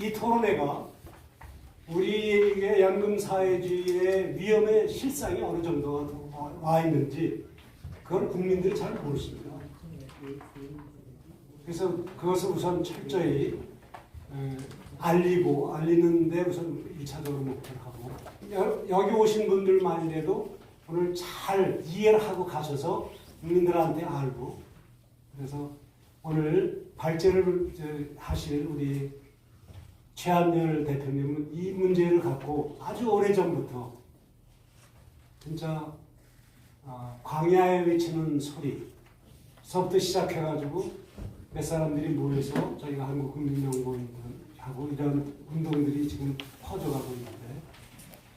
이 토론회가 우리의 연금사회주의의 위험의 실상이 어느 정도가 와 있는지 그걸 국민들이 잘 모르십니다. 그래서 그것을 우선 철저히 알리는데 우선 1차적으로 목표를 하고 여기 오신 분들만이라도 오늘 잘 이해를 하고 가셔서 국민들한테 알고 그래서 오늘 발제를 하실 우리 최한열 대표님은 이 문제를 갖고 아주 오래전부터 진짜 광야에 외치는 소리서부터 시작해가지고 몇 사람들이 모여서 저희가 한국국민연구원하고 이런 운동들이 지금 퍼져가고 있는데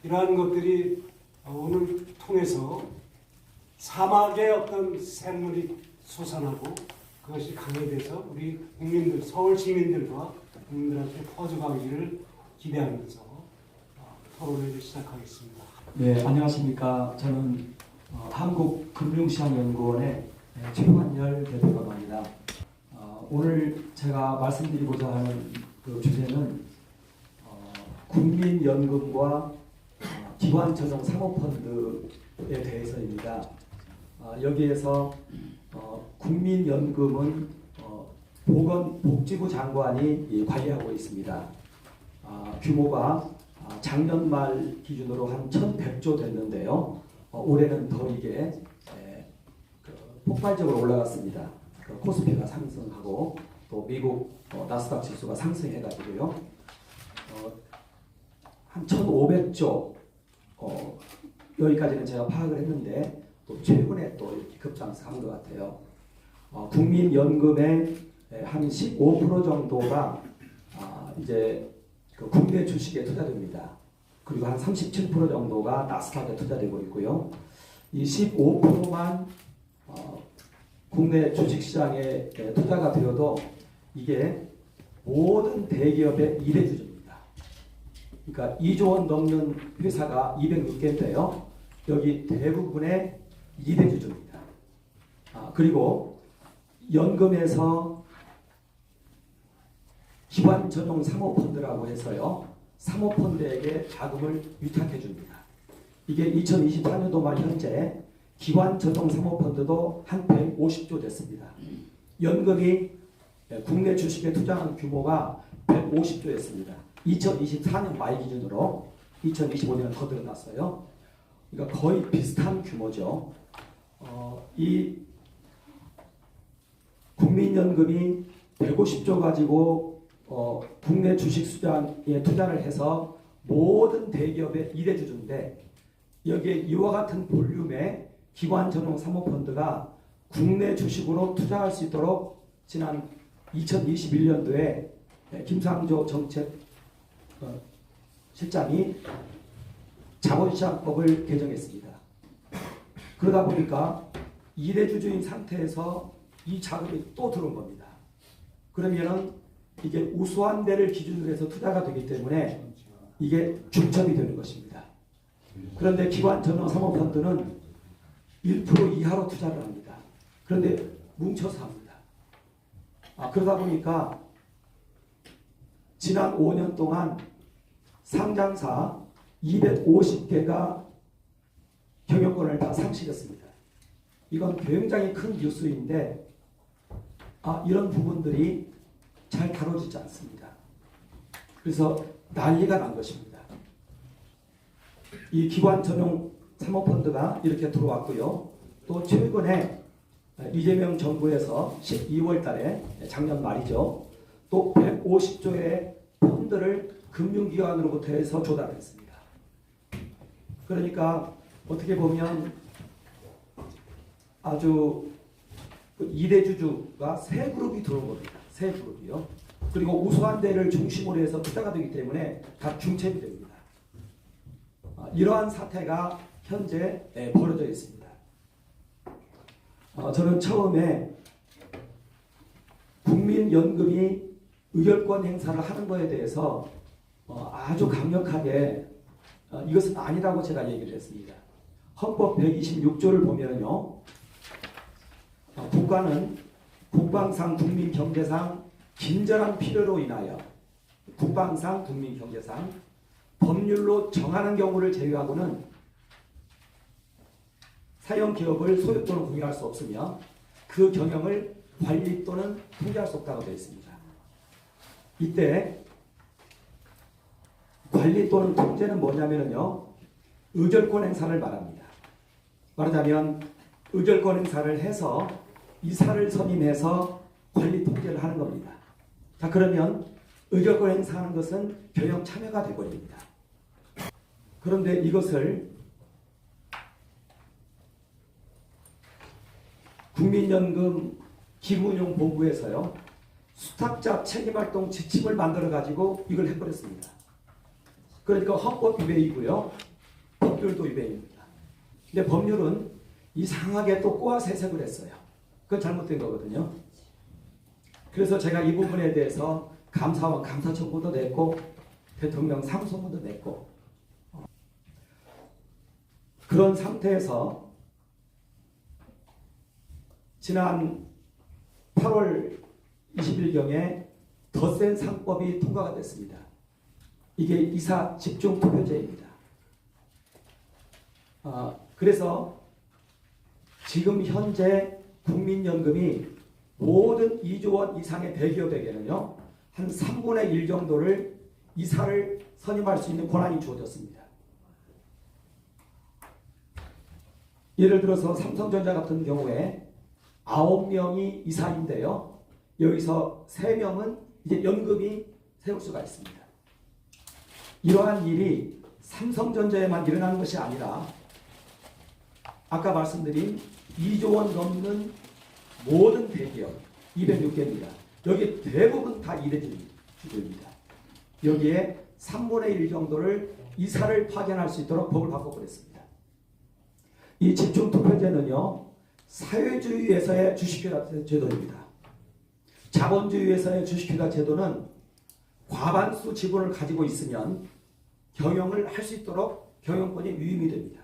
이러한 것들이 오늘 통해서 사막의 어떤 샘물이 솟아나고 그것이 강해돼서 우리 국민들, 서울 시민들과 국민들한테 퍼져가기를 기대하면서 토론회를 시작하겠습니다. 네, 안녕하십니까. 저는 한국금융시장연구원의 최한열 대표라고 합니다. 오늘 제가 말씀드리고자 하는 그 주제는 국민연금과 기관전용 사모펀드에 대해서입니다. 여기에서 국민연금은 보건복지부 장관이 관리하고 있습니다. 규모가 작년 말 기준으로 한 1,100조 됐는데요. 올해는 더 이게 폭발적으로 올라갔습니다. 코스피가 상승하고 또 미국 나스닥 지수가 상승해가지고요. 한 1,500조 여기까지는 제가 파악을 했는데 또 최근에 또 이렇게 급상승한 것 같아요. 국민연금의 한 15% 정도가 이제 그 국내 주식에 투자됩니다. 그리고 한 37% 정도가 나스닥에 투자되고 있고요. 이 15%만 국내 주식시장에 투자가 되어도 이게 모든 대기업의 2대주주입니다. 그러니까 2조 원 넘는 회사가 206개인데요. 여기 대부분의 2대주주입니다. 그리고 연금에서 기관 전용 사모펀드라고 해서요. 사모펀드에게 자금을 위탁해 줍니다. 이게 2024년도 말 현재 기관 전용 사모펀드도 한 150조 됐습니다. 연금이 국내 주식에 투자한 규모가 150조였습니다. 2024년 말 기준으로 2025년은 더 늘어났어요. 그러니까 거의 비슷한 규모죠. 이 국민연금이 150조 가지고 국내 주식시장에 투자를 해서 모든 대기업의 2대주주인데 여기에 이와 같은 볼륨의 기관 전용 사모펀드가 국내 주식으로 투자할 수 있도록 지난 2021년도에 김상조 정책 실장이 자본시장법을 개정했습니다. 그러다 보니까 2대주주인 상태에서 이 자금이 또 들어온 겁니다. 그러면은 이게 우수한 데를 기준으로 해서 투자가 되기 때문에 이게 중첩이 되는 것입니다. 그런데 기관 전용 사모펀드는 1% 이하로 투자를 합니다. 그런데 뭉쳐서 합니다. 그러다 보니까 지난 5년 동안 상장사 250개가 경영권을 다 상실했습니다. 이건 굉장히 큰 뉴스인데 이런 부분들이 잘 다뤄지지 않습니다. 그래서 난리가 난 것입니다. 이 기관 전용 사모펀드가 이렇게 들어왔고요. 또 최근에 이재명 정부에서 12월 달에 작년 말이죠. 또 150조의 펀드를 금융기관으로부터 해서 조달했습니다. 그러니까 어떻게 보면 아주 2대주주가 세 그룹이 들어온 겁니다. 세 그룹이요. 그리고 우수한 데를 중심으로 해서 투자가 되기 때문에 다 중첩이 됩니다. 이러한 사태가 현재 벌어져 있습니다. 저는 처음에 국민연금이 의결권 행사를 하는 것에 대해서 아주 강력하게 이것은 아니라고 제가 얘기를 했습니다. 헌법 126조를 보면요. 국가는 국방상 국민 경제상 긴절한 필요로 인하여 국방상, 국민경제상, 법률로 정하는 경우를 제외하고는 사형 기업을 소유 또는 공유할 수 없으며 그 경영을 관리 또는 통제할 수 없다고 되어 있습니다. 이때 관리 또는 통제는 뭐냐면요, 의결권 행사를 말합니다. 말하자면 의결권 행사를 해서 이사를 선임해서 관리 통제를 하는 겁니다. 자, 그러면 의결권 행사하는 것은 경영 참여가 되버립니다. 그런데 이것을 국민연금 기금운용본부에서요, 수탁자 책임활동 지침을 만들어가지고 이걸 해버렸습니다. 그러니까 헌법 위배이고요, 법률도 위배입니다. 근데 법률은 이상하게 또 꼬아서 해석을 했어요. 그건 잘못된 거거든요. 그래서 제가 이 부분에 대해서 감사원 감사청구도 냈고 대통령 상소문도 냈고, 그런 상태에서 지난 8월 20일경에 더 센 상법이 통과가 됐습니다. 이게 이사 집중 투표제입니다. 그래서 지금 현재 국민연금이 모든 2조 원 이상의 대기업에게는요, 한 3분의 1 정도를 이사를 선임할 수 있는 권한이 주어졌습니다. 예를 들어서 삼성전자 같은 경우에 9명이 이사인데요, 여기서 3명은 이제 연금이 세울 수가 있습니다. 이러한 일이 삼성전자에만 일어나는 것이 아니라 아까 말씀드린 2조 원 넘는 모든 대기업 206개입니다. 여기 대부분 다 이대주주입니다. 여기에 3분의 1 정도를 이사를 파견할 수 있도록 법을 바꿔버렸습니다. 이 집중투표제는요, 사회주의에서의 주식회사 제도입니다. 자본주의에서의 주식회사 제도는 과반수 지분을 가지고 있으면 경영을 할 수 있도록 경영권이 위임이 됩니다.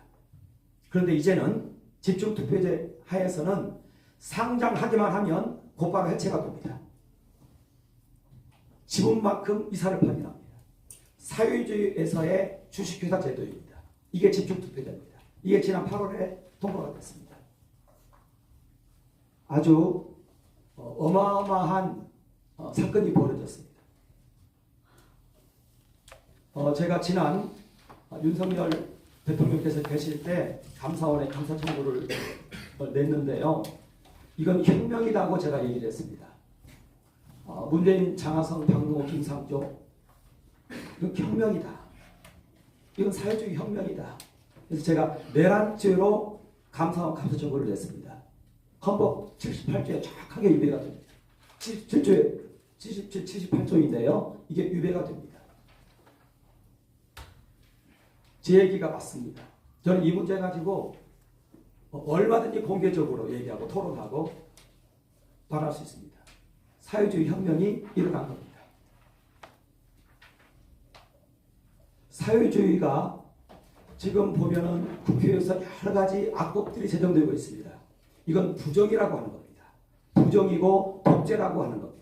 그런데 이제는 집중투표제 하에서는 상장하기만 하면 곧바로 해체가 됩니다. 지분만큼 이사를 파견합니다. 사회주의에서의 주식회사 제도입니다. 이게 집중투표제입니다. 이게 지난 8월에 통과가 됐습니다. 아주 어마어마한 사건이 벌어졌습니다. 제가 지난 윤석열 대통령께서 계실 때 감사원에 감사 청구를 냈는데요, 이건 혁명이라고 제가 얘기를 했습니다. 문재인, 장하성, 박능호, 김상조, 이건 혁명이다. 이건 사회주의 혁명이다. 그래서 제가 내란죄로 감사원 감사 청구를 냈습니다. 헌법 78조에 정확하게 위배가 됩니다. 78조인데요. 이게 위배가 됩니다. 제 얘기가 맞습니다. 저는 이 문제 가지고 얼마든지 공개적으로 얘기하고 토론하고 말할 수 있습니다. 사회주의 혁명이 일어난 겁니다. 사회주의가 지금 보면은 국회에서 여러 가지 악법들이 제정되고 있습니다. 이건 부정이라고 하는 겁니다. 부정이고 독재라고 하는 겁니다.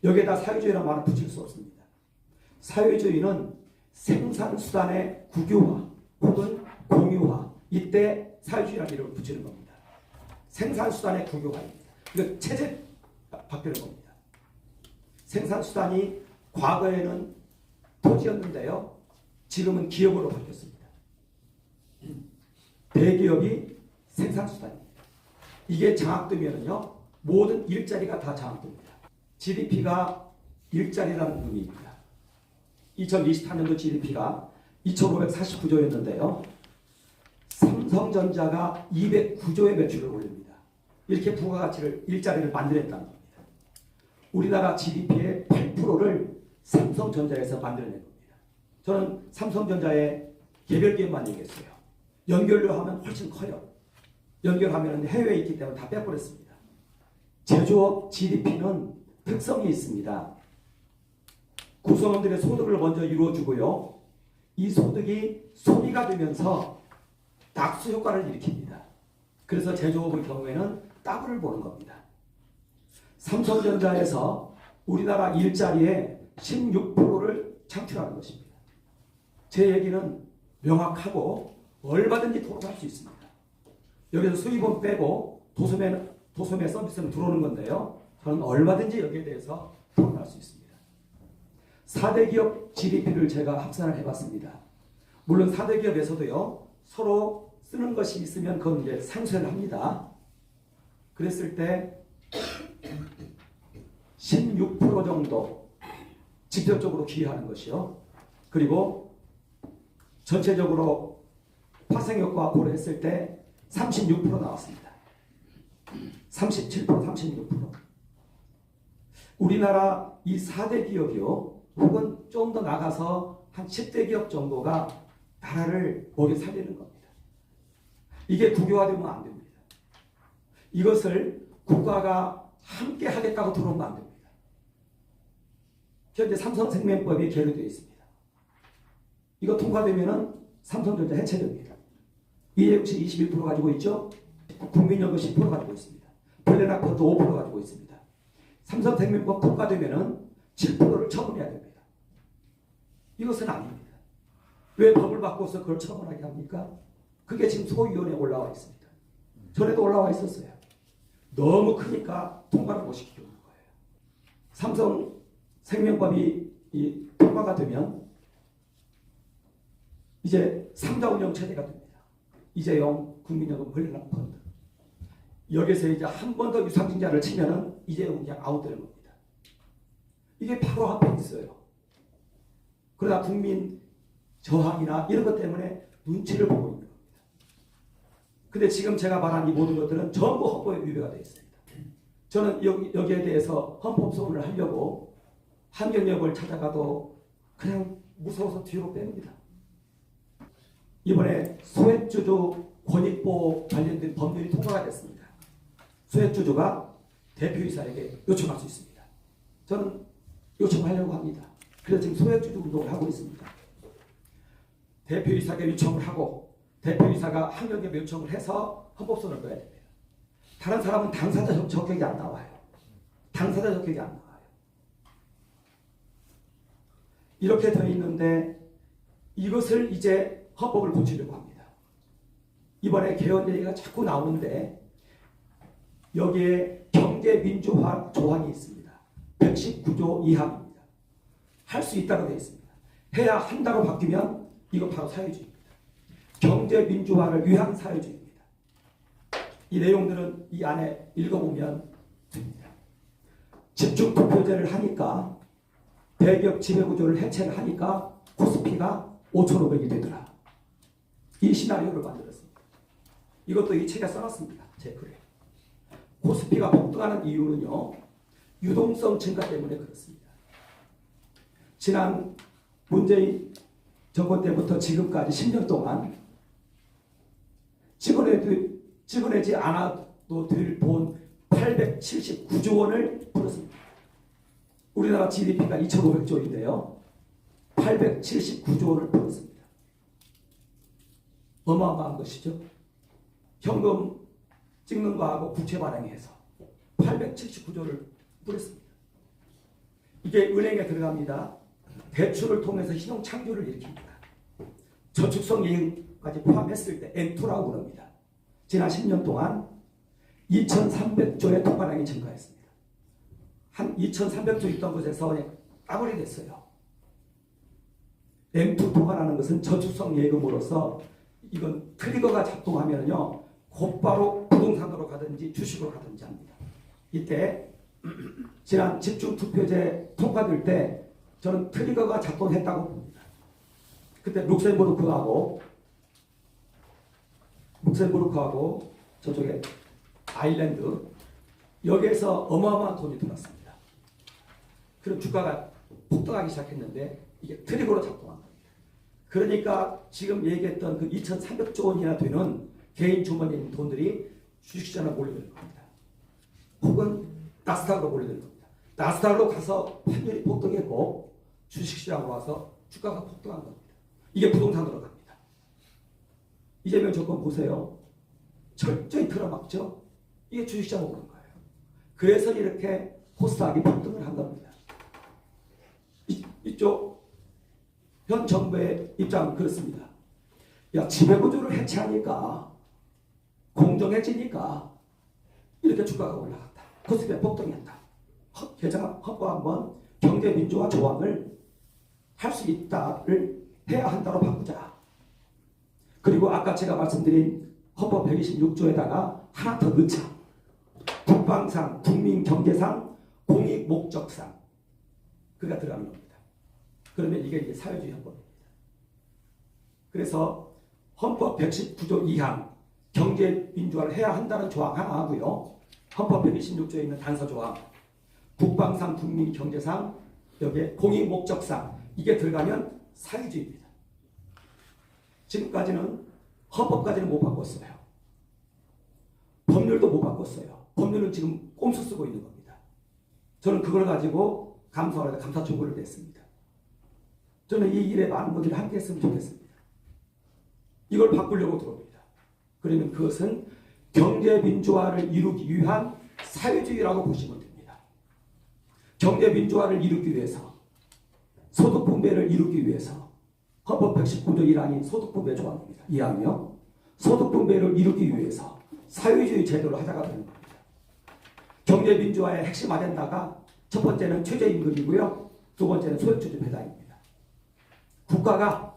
여기에다 사회주의라는 말을 붙일 수 없습니다. 사회주의는 생산수단의 국유화 혹은 공유화, 이때 사회주의라는 이름을 붙이는 겁니다. 생산수단의 국유화입니다. 이거 체제 바뀌는 겁니다. 생산수단이 과거에는 토지였는데요, 지금은 기업으로 바뀌었습니다. 대기업이 생산수단입니다. 이게 장악되면은요, 모든 일자리가 다 장악됩니다. GDP가 일자리라는 의미입니다. 2024년도 GDP가 2,549조였는데요. 삼성전자가 209조의 매출을 올립니다. 이렇게 부가가치를, 일자리를 만들어냈다는 겁니다. 우리나라 GDP의 8%를 삼성전자에서 만들어낸 겁니다. 저는 삼성전자의 개별 기업만 얘기했어요. 연결로 하면 훨씬 커요. 연결하면 해외에 있기 때문에 다 빼버렸습니다. 제조업 GDP는 특성이 있습니다. 구성원들의 소득을 먼저 이루어주고요, 이 소득이 소비가 되면서 낙수 효과를 일으킵니다. 그래서 제조업의 경우에는 더블을 보는 겁니다. 삼성전자에서 우리나라 일자리의 16%를 창출하는 것입니다. 제 얘기는 명확하고 얼마든지 토론할 수 있습니다. 여기서 수입은 빼고 도소매 서비스는 들어오는 건데요. 저는 얼마든지 여기에 대해서 토론할 수 있습니다. 4대 기업 GDP를 제가 합산을 해봤습니다. 물론 4대 기업에서도요, 서로 쓰는 것이 있으면 그건 이제 상쇄를 합니다. 그랬을 때 16% 정도 직접적으로 기여하는 것이요. 그리고 전체적으로 파생효과 고려했을 때 36% 나왔습니다. 37%, 36%. 우리나라 이 4대 기업이요, 혹은 좀 더 나가서 한 10대 기업 정도가 나라를 먹여 살리는 겁니다. 이게 국유화되면 안 됩니다. 이것을 국가가 함께 하겠다고 들어오면 안 됩니다. 현재 삼성생명법이 계류되어 있습니다. 이거 통과되면은 삼성전자 해체됩니다. 이해국시 21% 가지고 있죠. 국민연금 10% 가지고 있습니다. 블랙락퍼도 5% 가지고 있습니다. 삼성생명법 통과되면은 7%를 처분해야 됩니다. 이것은 아닙니다. 왜 법을 바꿔서 그걸 처분하게 합니까? 그게 지금 소위원회에 올라와 있습니다. 전에도 올라와 있었어요. 너무 크니까 통과를 못 시키고 있는 거예요. 삼성생명법이 통과가 되면 이제 삼자운영 체제가 됩니다. 이재용 국민연금 블랙락 펀드. 여기서 이제 한 번 더 유상증자를 치면은 이재용 그냥 아웃되는 겁니다. 이게 바로 앞에 있어요. 그러나 국민 저항이나 이런 것 때문에 눈치를 보고 있는 겁니다. 근데 지금 제가 말한 이 모든 것들은 전부 헌법에 위배가 되어 있습니다. 저는 여기에 대해서 헌법 소원을 하려고 한경역을 찾아가도 그냥 무서워서 뒤로 뺍니다. 이번에 소액주주 권익보호 관련된 법률이 통과가 됐습니다. 소액주주가 대표이사에게 요청할 수 있습니다. 저는 요청하려고 합니다. 그래서 지금 소액주주 운동을 하고 있습니다. 대표이사에게 요청을 하고 대표이사가 한경역에 요청을 해서 헌법소원을 넣어야 됩니다. 다른 사람은 당사자 적격이 안 나와요. 당사자 적격이 안 나와요. 이렇게 되어 있는데 이것을 이제 헌법을 고치려고 합니다. 이번에 개헌 얘기가 자꾸 나오는데 여기에 경제민주화 조항이 있습니다. 119조 2항입니다. 할 수 있다고 되어 있습니다. 해야 한다고 바뀌면 이거 바로 사회주의입니다. 경제민주화를 위한 사회주의입니다. 이 내용들은 이 안에 읽어보면 됩니다. 집중투표제를 하니까 대기업 지배구조를 해체를 하니까 코스피가 5,500이 되더라. 이 시나리오를 만들었습니다. 이것도 이 책에 써놨습니다. 제 글에. 코스피가 폭등하는 이유는요, 유동성 증가 때문에 그렇습니다. 지난 문재인 정권 때부터 지금까지 10년 동안 찍어내지 않아도 될 돈 879조 원을 벌었습니다. 우리나라 GDP가 2,500조인데요. 879조 원을 벌었습니다. 어마어마한 것이죠. 현금 찍는 거하고 부채 발행해서 879조를 뿌렸습니다. 이게 은행에 들어갑니다. 대출을 통해서 신용 창조를 일으킵니다. 저축성 이행까지 포함했을 때 N2라고 그럽니다. 지난 10년 동안 2,300조의 통화량이 증가했습니다. 한 2,300조 있던 곳에서 따블이 됐어요. M2 통화라는 것은 저축성 예금으로서 이건 트리거가 작동하면요, 곧바로 부동산으로 가든지 주식으로 가든지 합니다. 이때 지난 집중투표제 통과될 때 저는 트리거가 작동했다고 봅니다. 그때 룩셈부르크하고 저쪽에 아일랜드 여기에서 어마어마한 돈이 들어왔습니다. 그럼 주가가 폭등하기 시작했는데 이게 트리거로 작동한 겁니다. 그러니까 지금 얘기했던 그 2,300조 원이나 되는 개인 주머니에 있는 돈들이 주식시장으로 몰려드는 겁니다. 혹은 나스닥으로 몰려드는 겁니다. 나스닥으로 가서 환율이 폭등했고 주식시장으로 와서 주가가 폭등한 겁니다. 이게 부동산으로 갑니다. 이재명 정권 보세요. 철저히 틀어막죠. 이게 주식시장으로 오는 거예요. 그래서 이렇게 코스닥이 폭등을 한 겁니다. 이쪽 현 정부의 입장은 그렇습니다. 야, 지배구조를 해체하니까 공정해지니까 이렇게 주가가 올라갔다. 코스피가 폭등했다. 개정 헌법 한번 경제민주화 조항을 할 수 있다를 해야 한다로 바꾸자. 그리고 아까 제가 말씀드린 헌법 126조에다가 하나 더 넣자. 국방상, 국민경제상, 공익목적상 그가 들어가는 겁니다. 그러면 이게 사회주의 헌법입니다. 그래서 헌법 119조 2항 경제민주화를 해야 한다는 조항 하나 하고요. 헌법 126조에 있는 단서 조항 국방상, 국민경제상, 여기에 공익목적상 이게 들어가면 사회주의입니다. 지금까지는 헌법까지는 못 바꿨어요. 법률도 못 바꿨어요. 법률은 지금 꼼수 쓰고 있는 겁니다. 저는 그걸 가지고 감사하려다 감사 청구를 냈습니다. 저는 이 일에 많은 분들이 함께 했으면 좋겠습니다. 이걸 바꾸려고 들어옵니다. 그러면 그것은 경제민주화를 이루기 위한 사회주의라고 보시면 됩니다. 경제민주화를 이루기 위해서 소득분배를 이루기 위해서 헌법 119조 1항이 소득분배 조항입니다. 이항이요. 소득분배를 이루기 위해서 사회주의 제도를 하자가 되는 겁니다. 경제민주화의 핵심 아젠다가 첫 번째는 최저임금이고요. 두 번째는 소액주주 배당입니다. 국가가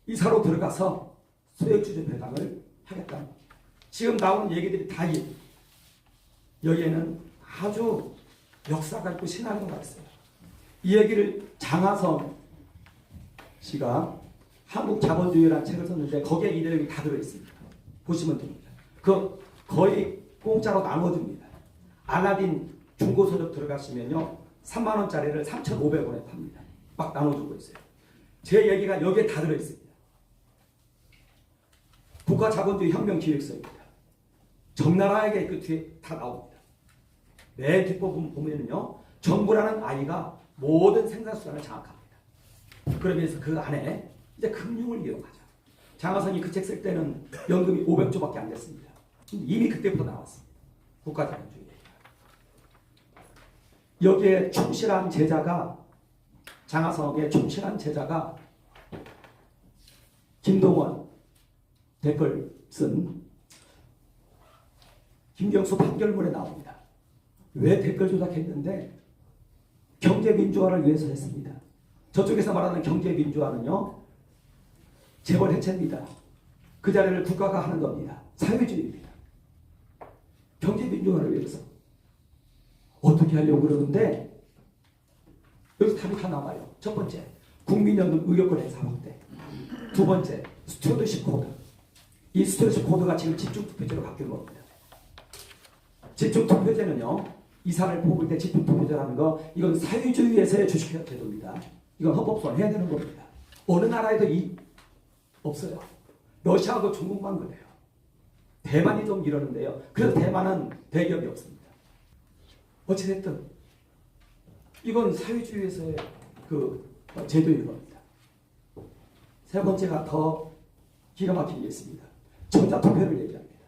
이사로 들어가서 소액주주 배당을 하겠다는 겁니다. 지금 나오는 얘기들이 다 여기에는 아주 역사가 있고 신앙이 있어요. 이 얘기를 장하성 씨가 한국 자본주의라는 책을 썼는데 거기에 이 내용이 다 들어있습니다. 보시면 됩니다. 그 거의 공짜로 나눠줍니다. 알라딘 중고서적 들어가시면요 3만 원짜리를 3,500원에 팝니다. 막 나눠주고 있어요. 제 얘기가 여기에 다 들어있습니다. 국가자본주의 혁명기획서입니다. 정나라에게 그 뒤에 다 나옵니다. 맨 뒷부분 보면은요 정부라는 아이가 모든 생산수단을 장악합니다. 그러면서 그 안에 이제 금융을 이용하죠. 장하성이 그 책 쓸 때는 연금이 500조밖에 안 됐습니다. 이미 그때부터 나왔습니다. 국가자본주의. 여기에 충실한 제자가 장하성의 충실한 제자가 김동원 댓글 쓴 김경수 판결문에 나옵니다. 왜 댓글 조작했는데 경제민주화를 위해서 했습니다. 저쪽에서 말하는 경제민주화는요 재벌 해체입니다. 그 자리를 국가가 하는 겁니다. 사회주의입니다. 경제민주화를 위해서 어떻게 하려고 그러는데 여기서 답이 다 나와요. 첫 번째 국민연금 의료권 행사 확대. 두 번째 스튜어드십 코드. 이 스튜어드십 코드가 지금 집중투표제로 바뀐 겁니다. 집중투표제는요 이사를 뽑을 때 집중투표제라는 거 이건 사회주의에서의 주식회사 제도입니다. 이건 헌법소원 해야 되는 겁니다. 어느 나라에도 없어요. 러시아하고 중국만 그래요. 대만이 좀 이러는데요. 그래서 대만은 대기업이 없습니다. 어찌됐든 이건 사회주의에서의 그 제도인 겁니다. 세 번째가 더 기가 막힌 게 있습니다. 전자투표를 얘기합니다.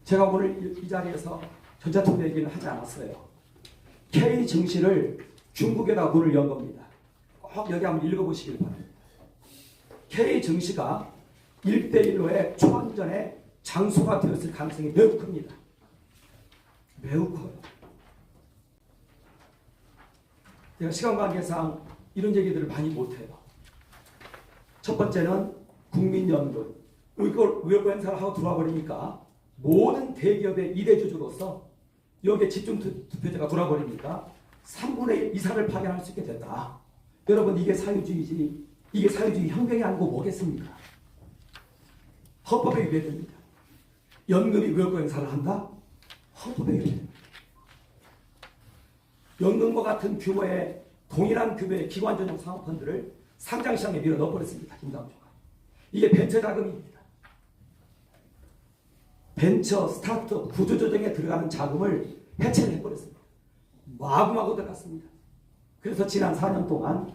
제가 오늘 이 자리에서 전자투표 얘기는 하지 않았어요. K 증시를 중국에다 문을 연 겁니다. 꼭 여기 한번 읽어보시길 바랍니다. K 증시가 1대1로의 초안전의 장소가 되었을 가능성이 매우 큽니다. 매우 커요. 제가 시간 관계상 이런 얘기들을 많이 못해요. 첫 번째는 국민연금 의료 행사를 하고 들어와 버리니까 모든 대기업의 2대 주주로서 여기에 집중투표제가 들어와 버리니까 3분의 1 이사를 파견할 수 있게 됐다. 여러분 이게 사회주의지. 이게 사회주의 혁명이 아니고 뭐겠습니까? 헌법에 위배됩니다. 연금이 의료 행사를 한다? 헌법에 위배됩니다. 연금과 같은 규모의 동일한 규모의 기관전용 상업펀드를 상장시장에 밀어 넣어버렸습니다. 김상조가. 이게 벤처 자금입니다. 벤처, 스타트업, 구조조정에 들어가는 자금을 해체를 해버렸습니다. 마구마구 들어갔습니다. 그래서 지난 4년 동안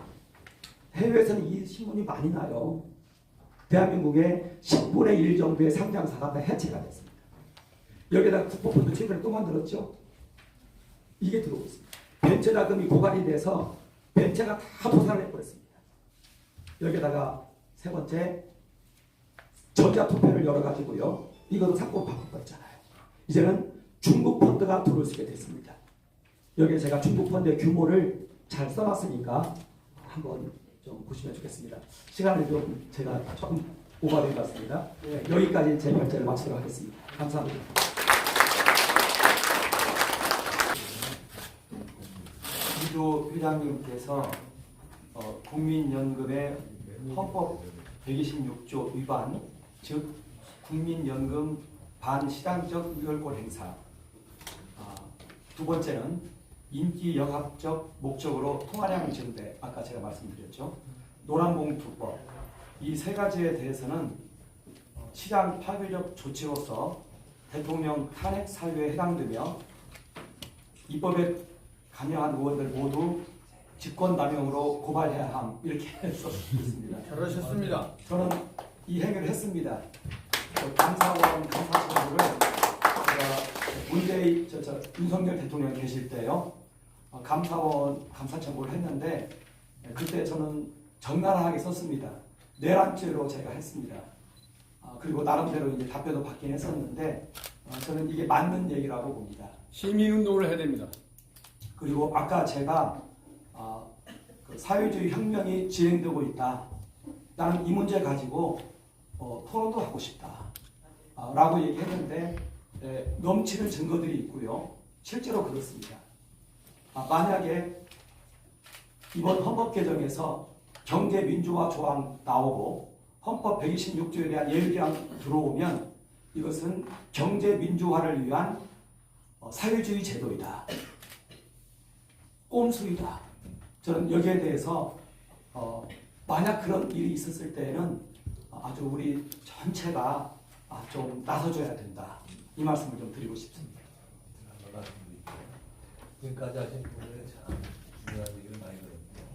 해외에서는 이 신문이 많이 나요. 대한민국의 10분의 1 정도의 상장사가 다 해체가 됐습니다. 여기다가 국보펀드 최근에 또 만들었죠. 이게 들어오고 있습니다. 벤처 자금이 고갈이 돼서 벤체가 다 도산을 해버렸습니다. 여기다가 세 번째 전자투표를 열어가지고요. 이것도 상권 바꿔버렸잖아요. 이제는 중국 펀드가 들어올 수 있게 됐습니다. 여기에 제가 중국 펀드의 규모를 잘 써놨으니까 한번 좀 보시면 좋겠습니다. 시간을 좀 제가 조금 오버된 것 같습니다. 네, 여기까지 제 결제를 마치도록 하겠습니다. 감사합니다. 이도 회장님께서 국민연금의 헌법 126조 위반, 즉 국민연금 반시장적 의결권 행사. 두 번째는 인기 영합적 목적으로 통화량 증대, 아까 제가 말씀드렸죠. 노란봉투법. 이 세 가지에 대해서는 시장 파괴적 조치로서 대통령 탄핵 사유에 해당되며 입법에 관여한 의원들 모두 직권남용으로 고발해야 함, 이렇게 썼습니다. 잘하셨습니다. 저는 이 행위를 했습니다. 감사원 감사 청구를 제가 문재인 윤석열 대통령 계실 때요, 감사원 감사 청구를 했는데 그때 저는 적나라하게 썼습니다. 내란죄로 제가 했습니다. 그리고 나름대로 이제 답변도 받긴 했었는데 저는 이게 맞는 얘기라고 봅니다. 시민운동을 해야 됩니다. 그리고 아까 제가 그 사회주의 혁명이 진행되고 있다. 나는 이 문제 가지고 토론도 하고 싶다. 라고 얘기했는데 넘치는 증거들이 있고요. 실제로 그렇습니다. 만약에 이번 헌법 개정에서 경제 민주화 조항 나오고 헌법 126조에 대한 예외조항 들어오면 이것은 경제 민주화를 위한 사회주의 제도이다. 꼼수이다. 저는 여기에 대해서 만약 그런 일이 있었을 때에는 아주 우리 전체가 좀 나서줘야 된다. 이 말씀을 좀 드리고 싶습니다. 지금까지 하신 분들은 참 중요한 얘기를 많이 들었는데